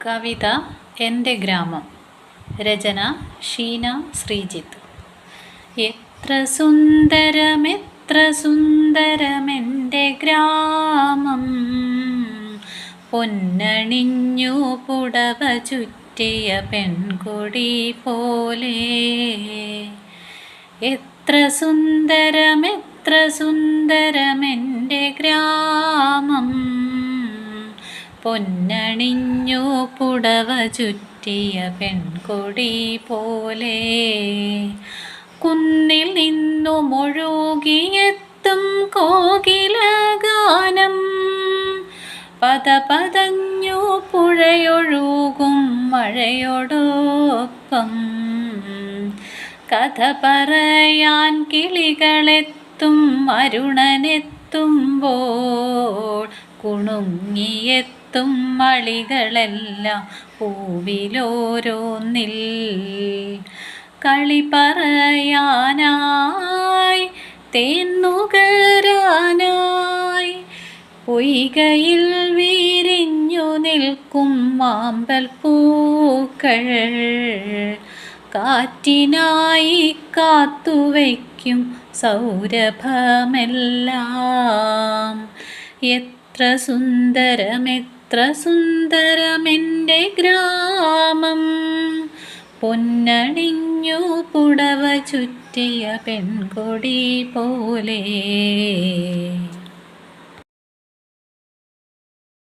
കവിത എൻ്റെ ഗ്രാമം. രചന ഷീന ശ്രീജിത്ത്. എത്ര സുന്ദരമെൻ്റെ ഗ്രാമം, പൊന്നണിഞ്ഞു പുടവ ചുറ്റിയ പെൺകൊടി പോലെ. എത്ര സുന്ദരമെൻ്റെ ഗ്രാമം, പൊന്നണിഞ്ഞു പുടവ ചുറ്റിയ പെൺകൊടി പോലെ. കുന്നിൽ നിന്നും ഒഴുകിയെത്തും കോകിലഗാനം, പദപദഞ്ഞു പുഴയൊഴുകും മഴയോടൊപ്പം. കഥ പറയാൻ കിളികളെത്തും അരുണനെത്തുമ്പോൾ, കുണുങ്ങിയെത്തും മളികളെല്ലാം പൂവിലോരോന്നിൽ. കളി പറയാനായി തേന്നുകരാനായി പൊയ്കയിൽ വിരിഞ്ഞു നിൽക്കും മാമ്പൽ പൂക്കൾ, കാറ്റിനായി കാത്തുവയ്ക്കും സൗരഭമെല്ലാം. എത്ര സുന്ദരമെൻ്റെ ഗ്രാമം, പൊന്നണിഞ്ഞു പുടവ ചുറ്റിയ പെൺകൊടി പോലെ.